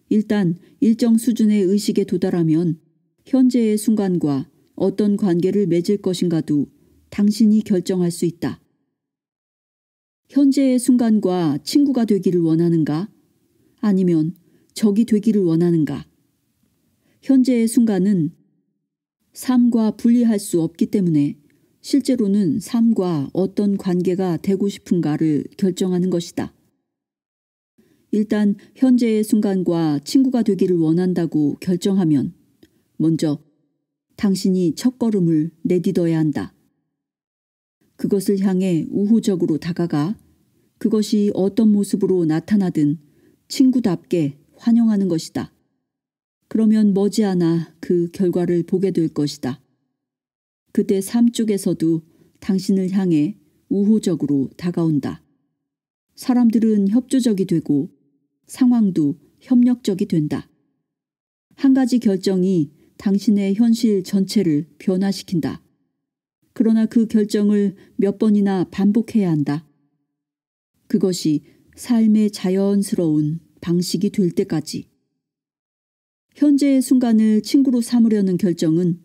일단 일정 수준의 의식에 도달하면 현재의 순간과 어떤 관계를 맺을 것인가도 당신이 결정할 수 있다. 현재의 순간과 친구가 되기를 원하는가? 아니면 적이 되기를 원하는가? 현재의 순간은 삶과 분리할 수 없기 때문에 실제로는 삶과 어떤 관계가 되고 싶은가를 결정하는 것이다. 일단 현재의 순간과 친구가 되기를 원한다고 결정하면 먼저 당신이 첫걸음을 내딛어야 한다. 그것을 향해 우호적으로 다가가 그것이 어떤 모습으로 나타나든 친구답게 환영하는 것이다. 그러면 머지않아 그 결과를 보게 될 것이다. 그때 삶 쪽에서도 당신을 향해 우호적으로 다가온다. 사람들은 협조적이 되고 상황도 협력적이 된다. 한 가지 결정이 당신의 현실 전체를 변화시킨다. 그러나 그 결정을 몇 번이나 반복해야 한다. 그것이 삶의 자연스러운 방식이 될 때까지. 현재의 순간을 친구로 삼으려는 결정은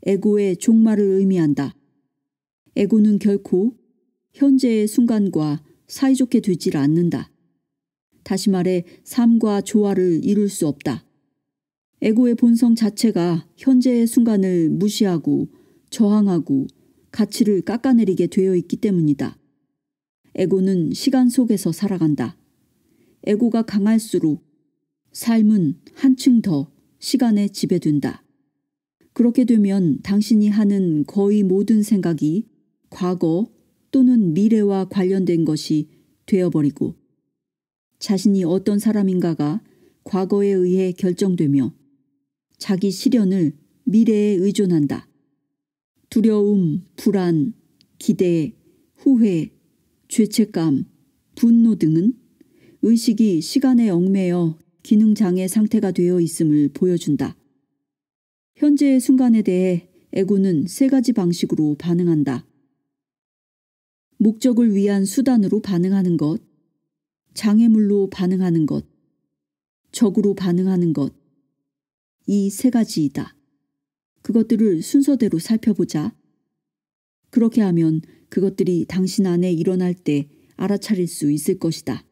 에고의 종말을 의미한다. 에고는 결코 현재의 순간과 사이좋게 되질 않는다. 다시 말해 삶과 조화를 이룰 수 없다. 에고의 본성 자체가 현재의 순간을 무시하고 저항하고 가치를 깎아내리게 되어 있기 때문이다. 에고는 시간 속에서 살아간다. 에고가 강할수록 삶은 한층 더 시간에 지배된다. 그렇게 되면 당신이 하는 거의 모든 생각이 과거 또는 미래와 관련된 것이 되어버리고 자신이 어떤 사람인가가 과거에 의해 결정되며 자기 실현을 미래에 의존한다. 두려움, 불안, 기대, 후회, 죄책감, 분노 등은 의식이 시간에 얽매여 기능장애 상태가 되어 있음을 보여준다. 현재의 순간에 대해 에고는 세 가지 방식으로 반응한다. 목적을 위한 수단으로 반응하는 것, 장애물로 반응하는 것, 적으로 반응하는 것. 이 세 가지이다. 그것들을 순서대로 살펴보자. 그렇게 하면 그것들이 당신 안에 일어날 때 알아차릴 수 있을 것이다.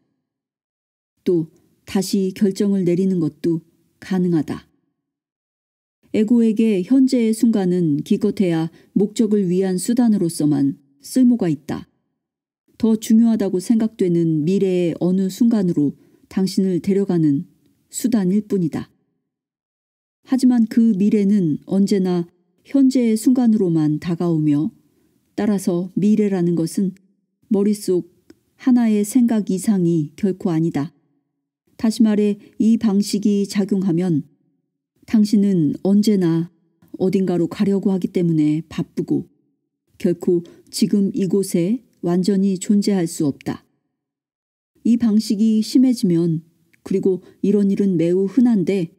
또 다시 결정을 내리는 것도 가능하다. 에고에게 현재의 순간은 기껏해야 목적을 위한 수단으로서만 쓸모가 있다. 더 중요하다고 생각되는 미래의 어느 순간으로 당신을 데려가는 수단일 뿐이다. 하지만 그 미래는 언제나 현재의 순간으로만 다가오며 따라서 미래라는 것은 머릿속 하나의 생각 이상이 결코 아니다. 다시 말해 이 방식이 작용하면 당신은 언제나 어딘가로 가려고 하기 때문에 바쁘고 결코 지금 이곳에 완전히 존재할 수 없다. 이 방식이 심해지면 그리고 이런 일은 매우 흔한데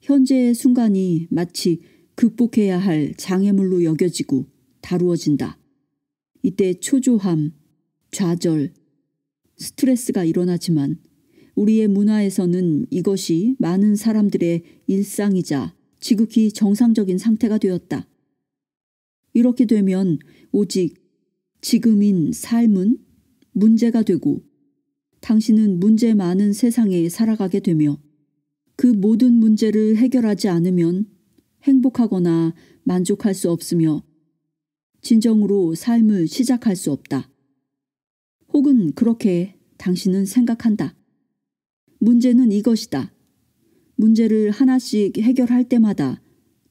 현재의 순간이 마치 극복해야 할 장애물로 여겨지고 다루어진다. 이때 초조함, 좌절, 스트레스가 일어나지만 우리의 문화에서는 이것이 많은 사람들의 일상이자 지극히 정상적인 상태가 되었다. 이렇게 되면 오직 지금인 삶은 문제가 되고 당신은 문제 많은 세상에 살아가게 되며 그 모든 문제를 해결하지 않으면 행복하거나 만족할 수 없으며 진정으로 삶을 시작할 수 없다. 혹은 그렇게 당신은 생각한다. 문제는 이것이다. 문제를 하나씩 해결할 때마다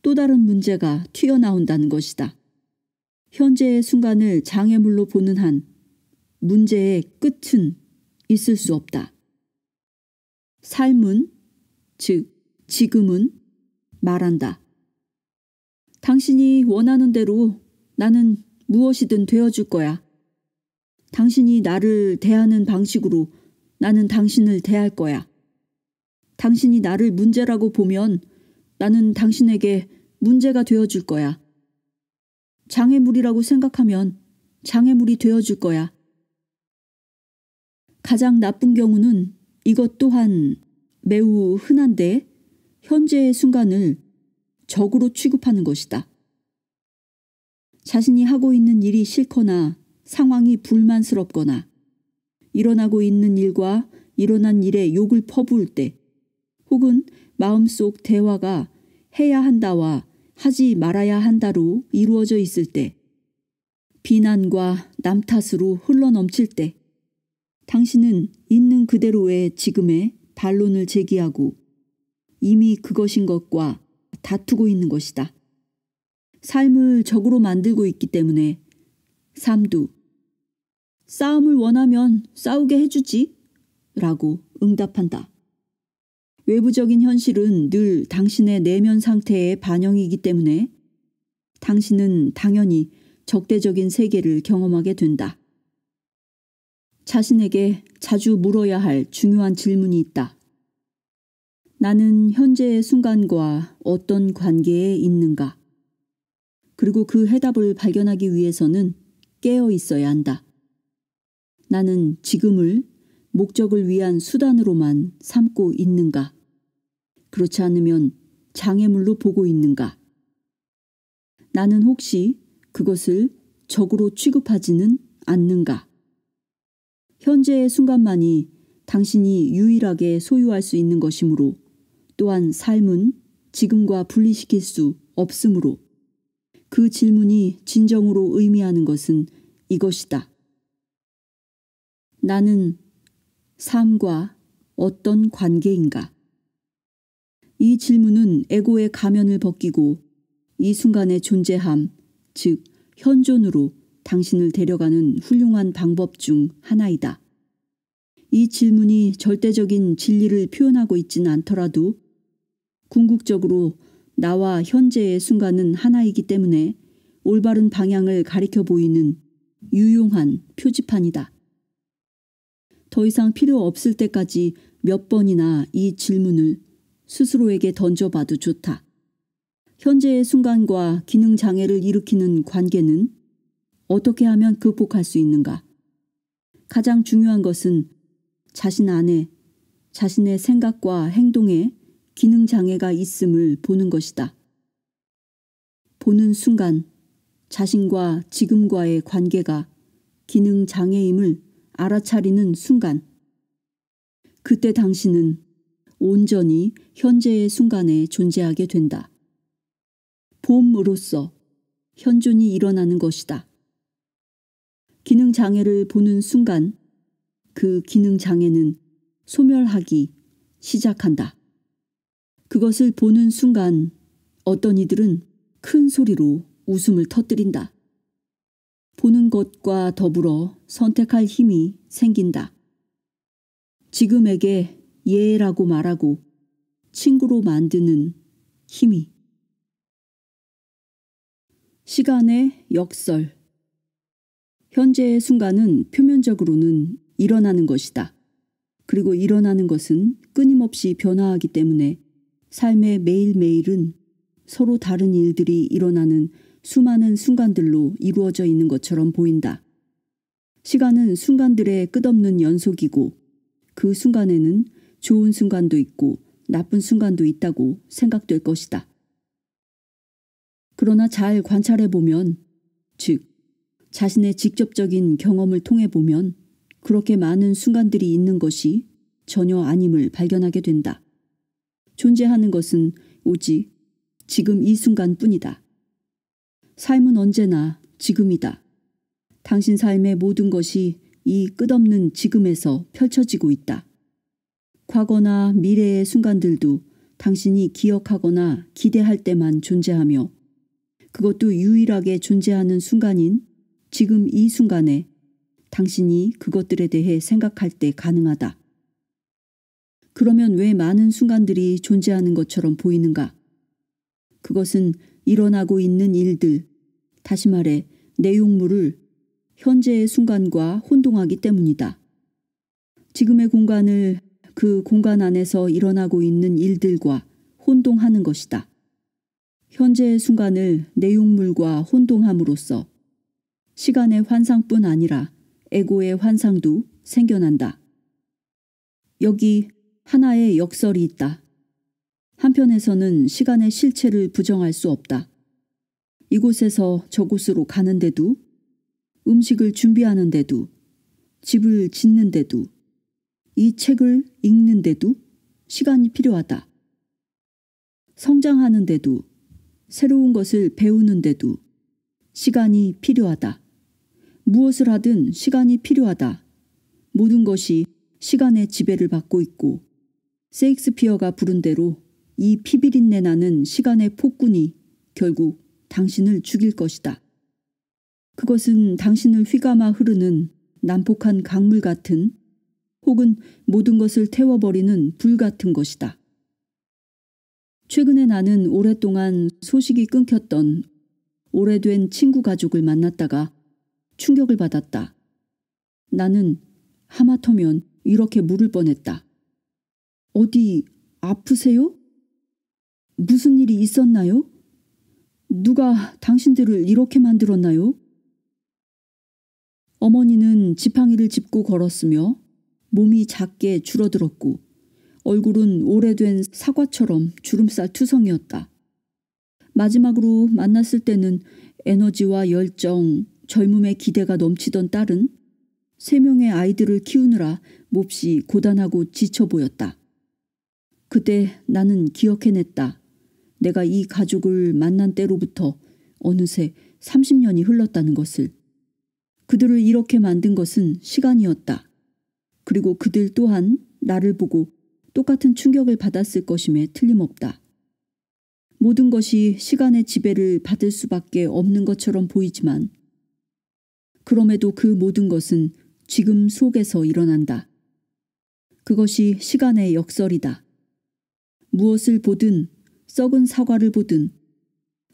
또 다른 문제가 튀어나온다는 것이다. 현재의 순간을 장애물로 보는 한 문제의 끝은 있을 수 없다. 삶은, 즉 지금은 말한다. 당신이 원하는 대로 나는 무엇이든 되어줄 거야. 당신이 나를 대하는 방식으로 나는 당신을 대할 거야. 당신이 나를 문제라고 보면 나는 당신에게 문제가 되어줄 거야. 장애물이라고 생각하면 장애물이 되어줄 거야. 가장 나쁜 경우는 이것 또한 매우 흔한데 현재의 순간을 적으로 취급하는 것이다. 자신이 하고 있는 일이 싫거나 상황이 불만스럽거나 일어나고 있는 일과 일어난 일에 욕을 퍼부을 때 혹은 마음속 대화가 해야 한다와 하지 말아야 한다로 이루어져 있을 때 비난과 남 탓으로 흘러넘칠 때 당신은 있는 그대로의 지금의 반론을 제기하고 이미 그것인 것과 다투고 있는 것이다. 삶을 적으로 만들고 있기 때문에 삶도 싸움을 원하면 싸우게 해주지 라고 응답한다. 외부적인 현실은 늘 당신의 내면 상태의 반영이기 때문에 당신은 당연히 적대적인 세계를 경험하게 된다. 자신에게 자주 물어야 할 중요한 질문이 있다. 나는 현재의 순간과 어떤 관계에 있는가? 그리고 그 해답을 발견하기 위해서는 깨어 있어야 한다. 나는 지금을 목적을 위한 수단으로만 삼고 있는가? 그렇지 않으면 장애물로 보고 있는가? 나는 혹시 그것을 적으로 취급하지는 않는가? 현재의 순간만이 당신이 유일하게 소유할 수 있는 것이므로, 또한 삶은 지금과 분리시킬 수 없으므로, 그 질문이 진정으로 의미하는 것은 이것이다. 나는 삶과 어떤 관계인가? 이 질문은 에고의 가면을 벗기고 이 순간의 존재함, 즉 현존으로 당신을 데려가는 훌륭한 방법 중 하나이다. 이 질문이 절대적인 진리를 표현하고 있지는 않더라도 궁극적으로 나와 현재의 순간은 하나이기 때문에 올바른 방향을 가리켜 보이는 유용한 표지판이다. 더 이상 필요 없을 때까지 몇 번이나 이 질문을 스스로에게 던져봐도 좋다. 현재의 순간과 기능 장애를 일으키는 관계는 어떻게 하면 극복할 수 있는가? 가장 중요한 것은 자신 안에 자신의 생각과 행동에 기능 장애가 있음을 보는 것이다. 보는 순간 자신과 지금과의 관계가 기능 장애임을 알아차리는 순간, 그때 당신은 온전히 현재의 순간에 존재하게 된다. 봄으로써 현존이 일어나는 것이다. 기능 장애를 보는 순간 그 기능 장애는 소멸하기 시작한다. 그것을 보는 순간 어떤 이들은 큰 소리로 웃음을 터뜨린다. 보는 것과 더불어 선택할 힘이 생긴다. 지금에게 예라고 말하고 친구로 만드는 힘이. 시간의 역설. 현재의 순간은 표면적으로는 일어나는 것이다. 그리고 일어나는 것은 끊임없이 변화하기 때문에 삶의 매일매일은 서로 다른 일들이 일어나는 수많은 순간들로 이루어져 있는 것처럼 보인다. 시간은 순간들의 끝없는 연속이고 그 순간에는 좋은 순간도 있고 나쁜 순간도 있다고 생각될 것이다. 그러나 잘 관찰해보면, 즉 자신의 직접적인 경험을 통해 보면 그렇게 많은 순간들이 있는 것이 전혀 아님을 발견하게 된다. 존재하는 것은 오직 지금 이 순간뿐이다. 삶은 언제나 지금이다. 당신 삶의 모든 것이 이 끝없는 지금에서 펼쳐지고 있다. 과거나 미래의 순간들도 당신이 기억하거나 기대할 때만 존재하며 그것도 유일하게 존재하는 순간인 지금 이 순간에 당신이 그것들에 대해 생각할 때 가능하다. 그러면 왜 많은 순간들이 존재하는 것처럼 보이는가? 그것은 일어나고 있는 일들, 다시 말해 내용물을 현재의 순간과 혼동하기 때문이다. 지금의 공간을 그 공간 안에서 일어나고 있는 일들과 혼동하는 것이다. 현재의 순간을 내용물과 혼동함으로써 시간의 환상뿐 아니라 에고의 환상도 생겨난다. 여기 하나의 역설이 있다. 한편에서는 시간의 실체를 부정할 수 없다. 이곳에서 저곳으로 가는데도, 음식을 준비하는데도, 집을 짓는데도, 이 책을 읽는데도 시간이 필요하다. 성장하는데도, 새로운 것을 배우는데도 시간이 필요하다. 무엇을 하든 시간이 필요하다. 모든 것이 시간의 지배를 받고 있고 셰익스피어가 부른 대로 이 피비린내 나는 시간의 폭군이 결국 당신을 죽일 것이다. 그것은 당신을 휘감아 흐르는 난폭한 강물 같은 혹은 모든 것을 태워버리는 불 같은 것이다. 최근에 나는 오랫동안 소식이 끊겼던 오래된 친구 가족을 만났다가 충격을 받았다. 나는 하마터면 이렇게 물을 뻔했다. 어디 아프세요? 무슨 일이 있었나요? 누가 당신들을 이렇게 만들었나요? 어머니는 지팡이를 짚고 걸었으며 몸이 작게 줄어들었고 얼굴은 오래된 사과처럼 주름살 투성이었다. 마지막으로 만났을 때는 에너지와 열정, 젊음의 기대가 넘치던 딸은 3명의 아이들을 키우느라 몹시 고단하고 지쳐 보였다. 그때 나는 기억해냈다. 내가 이 가족을 만난 때로부터 어느새 30년이 흘렀다는 것을. 그들을 이렇게 만든 것은 시간이었다. 그리고 그들 또한 나를 보고 똑같은 충격을 받았을 것임에 틀림없다. 모든 것이 시간의 지배를 받을 수밖에 없는 것처럼 보이지만 그럼에도 그 모든 것은 지금 속에서 일어난다. 그것이 시간의 역설이다. 무엇을 보든 썩은 사과를 보든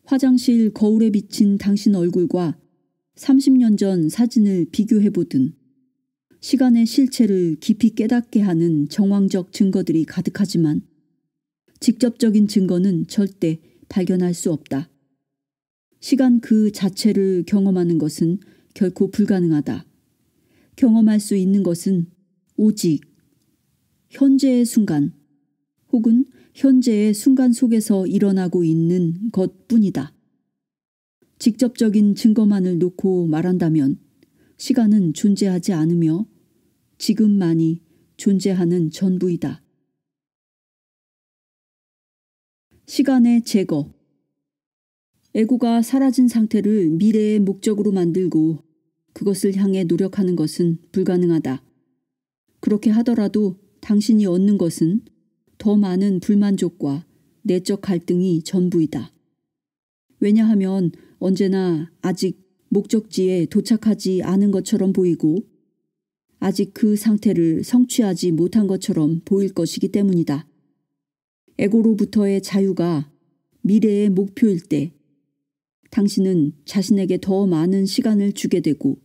화장실 거울에 비친 당신 얼굴과 30년 전 사진을 비교해보든 시간의 실체를 깊이 깨닫게 하는 정황적 증거들이 가득하지만 직접적인 증거는 절대 발견할 수 없다. 시간 그 자체를 경험하는 것은 결코 불가능하다. 경험할 수 있는 것은 오직 현재의 순간 혹은 현재의 순간 속에서 일어나고 있는 것뿐이다. 직접적인 증거만을 놓고 말한다면 시간은 존재하지 않으며 지금만이 존재하는 전부이다. 시간의 제거. 에고가 사라진 상태를 미래의 목적으로 만들고 그것을 향해 노력하는 것은 불가능하다. 그렇게 하더라도 당신이 얻는 것은 더 많은 불만족과 내적 갈등이 전부이다. 왜냐하면 언제나 아직 목적지에 도착하지 않은 것처럼 보이고 아직 그 상태를 성취하지 못한 것처럼 보일 것이기 때문이다. 에고로부터의 자유가 미래의 목표일 때 당신은 자신에게 더 많은 시간을 주게 되고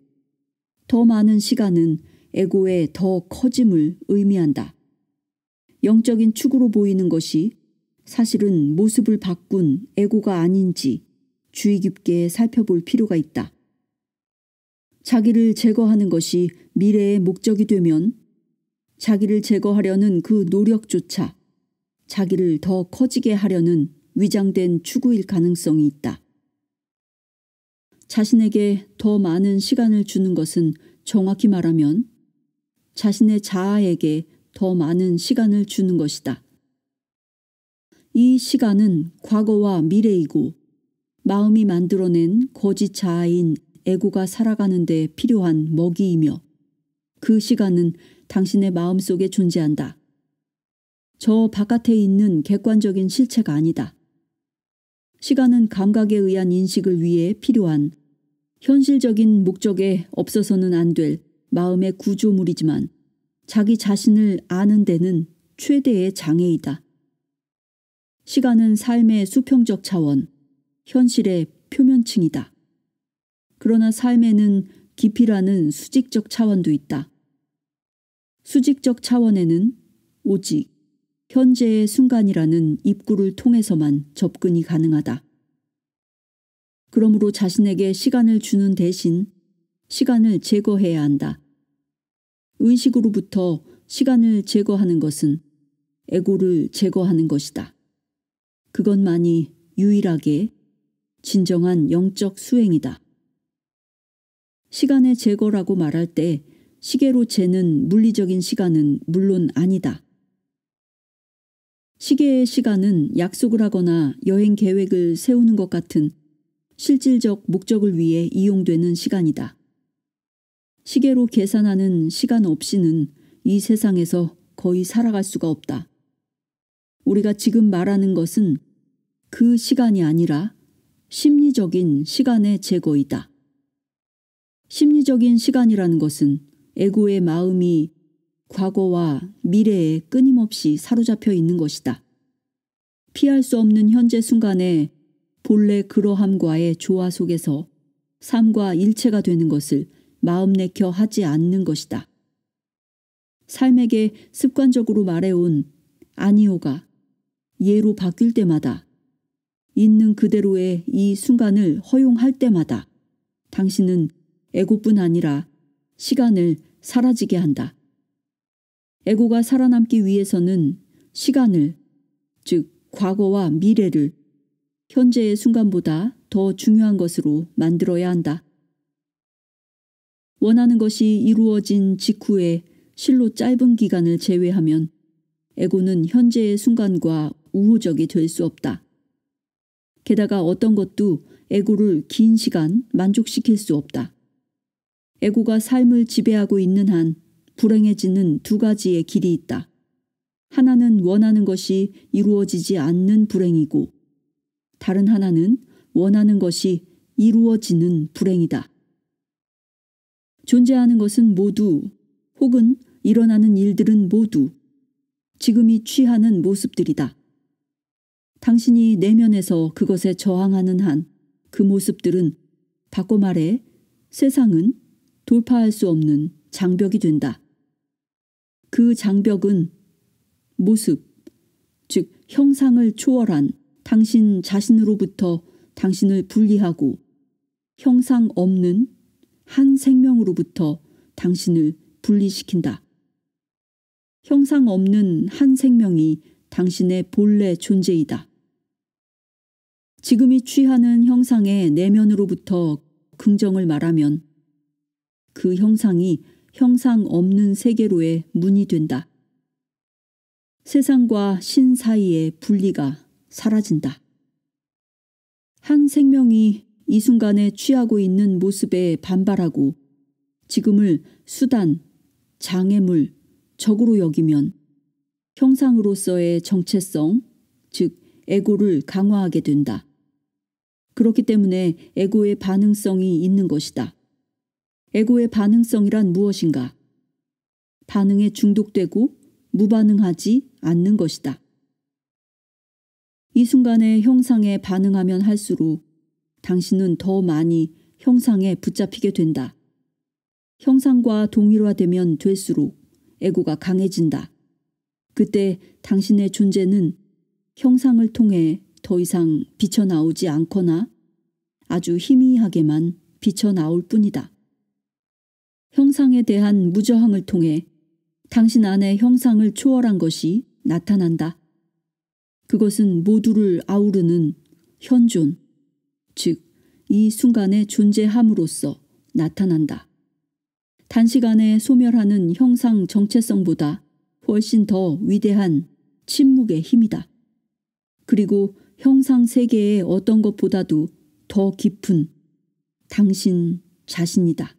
더 많은 시간은 에고의 더 커짐을 의미한다. 영적인 축으로 보이는 것이 사실은 모습을 바꾼 에고가 아닌지 주의 깊게 살펴볼 필요가 있다. 자기를 제거하는 것이 미래의 목적이 되면 자기를 제거하려는 그 노력조차 자기를 더 커지게 하려는 위장된 추구일 가능성이 있다. 자신에게 더 많은 시간을 주는 것은 정확히 말하면 자신의 자아에게 더 많은 시간을 주는 것이다. 이 시간은 과거와 미래이고 마음이 만들어낸 거짓 자아인 에고가 살아가는 데 필요한 먹이이며 그 시간은 당신의 마음속에 존재한다. 저 바깥에 있는 객관적인 실체가 아니다. 시간은 감각에 의한 인식을 위해 필요한 현실적인 목적에 없어서는 안 될 마음의 구조물이지만 자기 자신을 아는 데는 최대의 장애이다. 시간은 삶의 수평적 차원, 현실의 표면층이다. 그러나 삶에는 깊이라는 수직적 차원도 있다. 수직적 차원에는 오직 현재의 순간이라는 입구를 통해서만 접근이 가능하다. 그러므로 자신에게 시간을 주는 대신 시간을 제거해야 한다. 의식으로부터 시간을 제거하는 것은 에고를 제거하는 것이다. 그것만이 유일하게 진정한 영적 수행이다. 시간의 제거라고 말할 때 시계로 재는 물리적인 시간은 물론 아니다. 시계의 시간은 약속을 하거나 여행 계획을 세우는 것 같은 실질적 목적을 위해 이용되는 시간이다. 시계로 계산하는 시간 없이는 이 세상에서 거의 살아갈 수가 없다. 우리가 지금 말하는 것은 그 시간이 아니라 심리적인 시간의 제거이다. 심리적인 시간이라는 것은 에고의 마음이 과거와 미래에 끊임없이 사로잡혀 있는 것이다. 피할 수 없는 현재 순간에 본래 그러함과의 조화 속에서 삶과 일체가 되는 것을 마음 내켜 하지 않는 것이다. 삶에게 습관적으로 말해온 아니오가 예로 바뀔 때마다 있는 그대로의 이 순간을 허용할 때마다 당신은 에고뿐 아니라 시간을 사라지게 한다. 에고가 살아남기 위해서는 시간을, 즉 과거와 미래를 현재의 순간보다 더 중요한 것으로 만들어야 한다. 원하는 것이 이루어진 직후에 실로 짧은 기간을 제외하면 에고는 현재의 순간과 우호적이 될 수 없다. 게다가 어떤 것도 에고를 긴 시간 만족시킬 수 없다. 에고가 삶을 지배하고 있는 한 불행해지는 두 가지의 길이 있다. 하나는 원하는 것이 이루어지지 않는 불행이고 다른 하나는 원하는 것이 이루어지는 불행이다. 존재하는 것은 모두 혹은 일어나는 일들은 모두 지금이 취하는 모습들이다. 당신이 내면에서 그것에 저항하는 한 그 모습들은 바꿔 말해 세상은 돌파할 수 없는 장벽이 된다. 그 장벽은 모습, 즉 형상을 초월한 당신 자신으로부터 당신을 분리하고 형상 없는 한 생명으로부터 당신을 분리시킨다. 형상 없는 한 생명이 당신의 본래 존재이다. 지금이 취하는 형상의 내면으로부터 긍정을 말하면 그 형상이 형상 없는 세계로의 문이 된다. 세상과 신 사이의 분리가 사라진다. 한 생명이 이 순간에 취하고 있는 모습에 반발하고 지금을 수단, 장애물, 적으로 여기면 형상으로서의 정체성, 즉 에고를 강화하게 된다. 그렇기 때문에 에고의 반응성이 있는 것이다. 에고의 반응성이란 무엇인가? 반응에 중독되고 무반응하지 않는 것이다. 이 순간의 형상에 반응하면 할수록 당신은 더 많이 형상에 붙잡히게 된다. 형상과 동일화되면 될수록 에고가 강해진다. 그때 당신의 존재는 형상을 통해 더 이상 비쳐나오지 않거나 아주 희미하게만 비쳐나올 뿐이다. 형상에 대한 무저항을 통해 당신 안의 형상을 초월한 것이 나타난다. 그것은 모두를 아우르는 현존, 즉 이 순간의 존재함으로써 나타난다. 단시간에 소멸하는 형상 정체성보다 훨씬 더 위대한 침묵의 힘이다. 그리고 형상 세계의 어떤 것보다도 더 깊은 당신 자신이다.